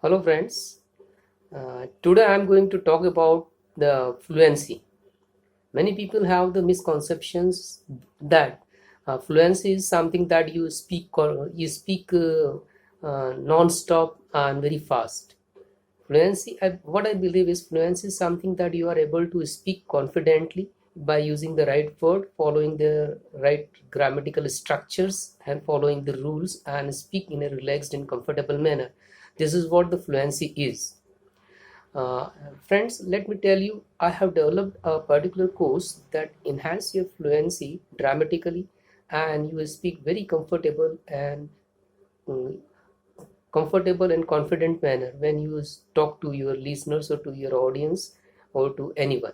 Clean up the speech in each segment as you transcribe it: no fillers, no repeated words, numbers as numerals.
Hello friends, today I am going to talk about the fluency. Many people have the misconceptions that fluency is something that you speak non-stop and very fast. What I believe is fluency is something that you are able to speak confidently by using the right word, following the right grammatical structures, and following the rules, and speak in a relaxed and comfortable manner. This is what the fluency is. Uh, Friends, let me tell you, I have developed a particular course that enhance your fluency dramatically, and you will speak very mm, comfortable and confident manner when you talk to your listeners or to your audience or to anyone.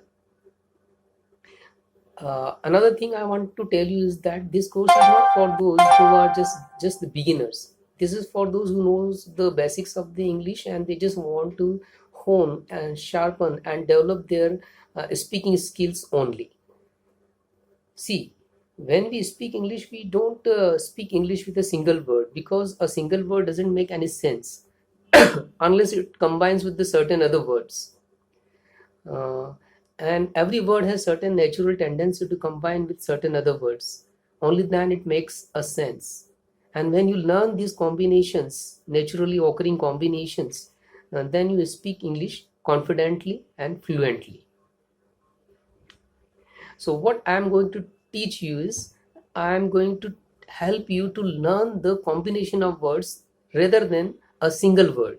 Another thing I want to tell you is that this course is not for those who are just the beginners. This is for those who knows the basics of the English and they just want to hone and sharpen and develop their speaking skills only. See, when we speak English, we don't speak English with a single word because a single word doesn't make any sense unless it combines with the certain other words. Uh, and every word has certain natural tendency to combine with certain other words. Only then it makes a sense. And when you learn these combinations, naturally occurring combinations, then you speak English confidently and fluently. So what I'm going to teach you is I'm going to help you to learn the combination of words rather than a single word.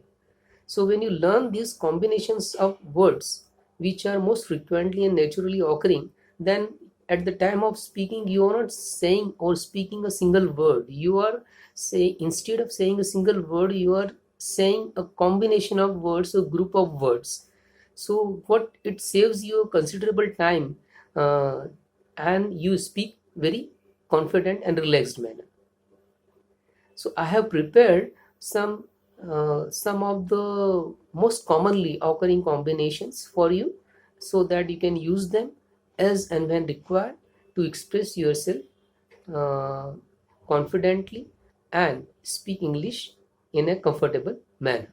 So when you learn these combinations of words which are most frequently and naturally occurring, then at the time of speaking you are not saying or speaking a single word. You are say instead of saying a single word, you are saying a combination of words, a group of words. So what it saves you a considerable time, uh, and you speak very confident and relaxed manner. So I have prepared some of the most commonly occurring combinations for you so that you can use them as and when required to express yourself uh, confidently and speak English in a comfortable manner.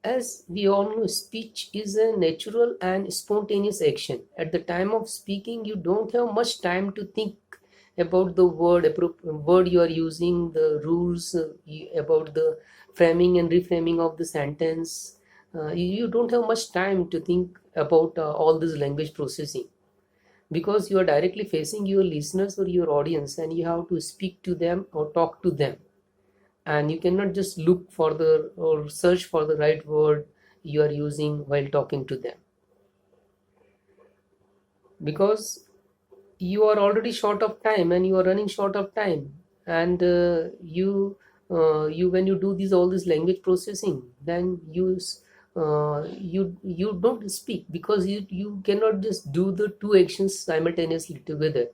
As we all know, speech is a natural and spontaneous action. At the time of speaking, you don't have much time to think about the word you are using, the rules about the framing and reframing of the sentence. You don't have much time to think about all this language processing because you are directly facing your listeners or your audience and you have to speak to them or talk to them, and you cannot just look for the or search for the right word you are using while talking to them because you are already short of time and you are running short of time. And you when you do these all this language processing, then you don't speak because you cannot just do the two actions simultaneously together,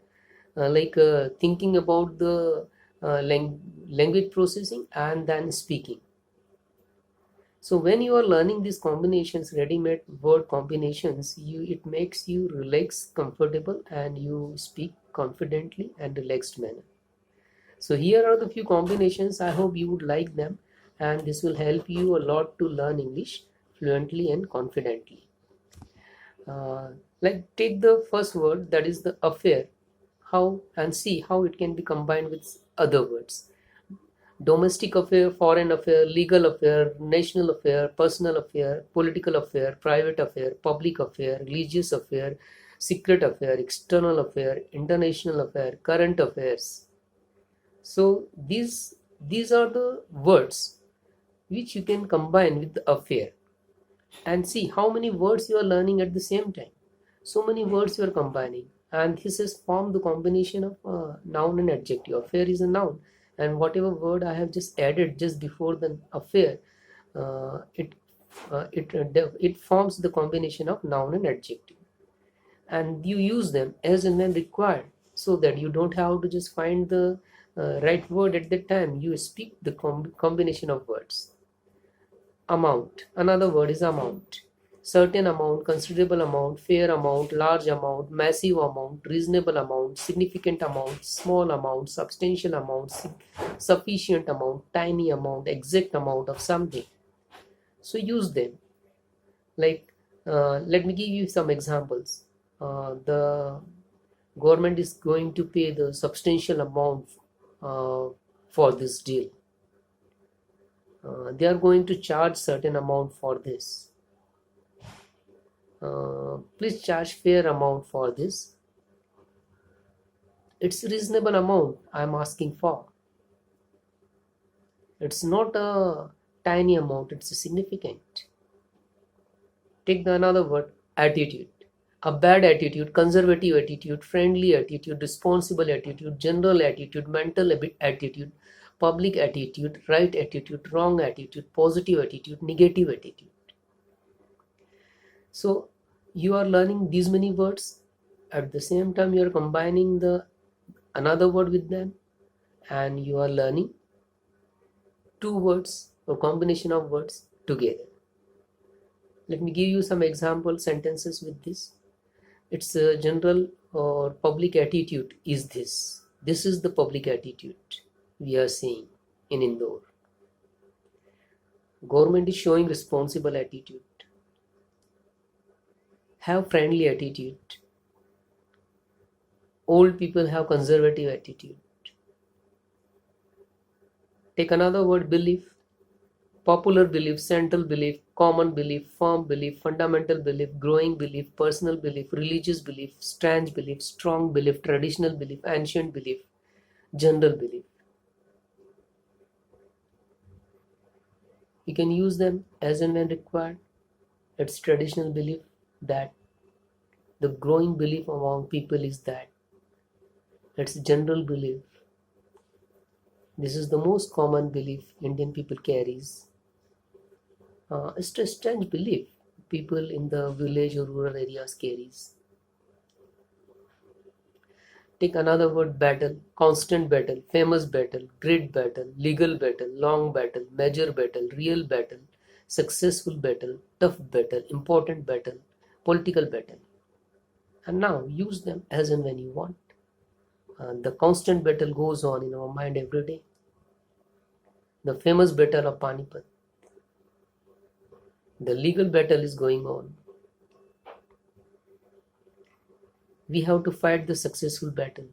thinking about the language processing and then speaking. So when you are learning these combinations, ready-made word combinations, it makes you relax, comfortable, and you speak confidently and relaxed manner. So here are the few combinations. I hope you would like them, and this will help you a lot to learn English fluently and confidently. Like take the first word, that is the affair. How and see how it can be combined with other words. Domestic affair, foreign affair, legal affair, national affair, personal affair, political affair, private affair, public affair, religious affair, secret affair, external affair, international affair, current affairs. So these are the words which you can combine with the affair and see how many words you are learning at the same time. So many words you are combining, and this has formed the combination of noun and adjective. Affair is a noun, and whatever word I have just added just before the affair, uh, it it forms the combination of noun and adjective, and you use them as and when required, so that you don't have to just find the right word at that time. You speak the combination of words. Amount, another word is amount. Certain amount, considerable amount, fair amount, large amount, massive amount, reasonable amount, significant amount, small amount, substantial amount, sufficient amount, tiny amount, exact amount of something. So use them. Like, let me give you some examples. The government is going to pay the substantial amount uh, for this deal. They are going to charge certain amount for this. Please charge fair amount for this. It's a reasonable amount I'm asking for. It's not a tiny amount, it's a significant. Take the another word, attitude. A bad attitude, conservative attitude, friendly attitude, responsible attitude, general attitude, mental attitude, public attitude, right attitude, wrong attitude, positive attitude, negative attitude. So you are learning these many words. At the same time, you are combining the another word with them, and you are learning two words or combination of words together. Let me give you some example sentences with this. It's a general or public attitude is this. This is the public attitude we are seeing in Indore. Government is showing responsible attitude. Have friendly attitude. Old people have conservative attitude. Take another word, belief. Popular belief, central belief, common belief, firm belief, fundamental belief, growing belief, personal belief, religious belief, strange belief, strong belief, traditional belief, ancient belief, general belief. You can use them as and when required. It's traditional belief that the growing belief among people is that. It's general belief. This is the most common belief Indian people carries. It's a strange belief people in the village or rural areas carries. Take another word, battle, constant battle, famous battle, great battle, legal battle, long battle, major battle, real battle, successful battle, tough battle, important battle, political battle. And now use them as and when you want. The constant battle goes on in our mind every day. The famous battle of Panipat. The legal battle is going on. We have to fight the successful battle.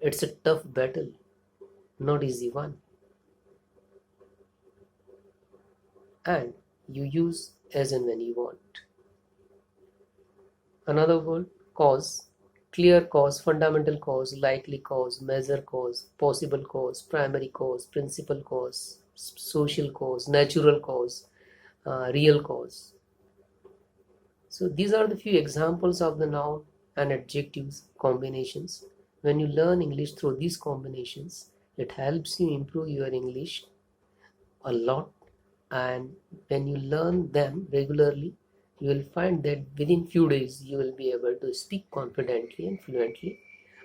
It's a tough battle, not easy one. And you use as and when you want. Another word, cause. Clear cause, fundamental cause, likely cause, measure cause, possible cause, primary cause, principal cause, social cause, natural cause, real cause. So these are the few examples of the noun and adjectives combinations. When you learn English through these combinations, it helps you improve your English a lot, and when you learn them regularly, you will find that within few days you will be able to speak confidently and fluently.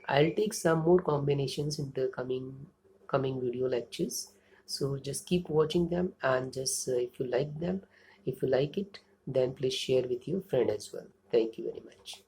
I'll take some more combinations in the coming video lectures, so just keep watching them, and just if you like them, if you like it, then please share with your friend as well. Thank you very much.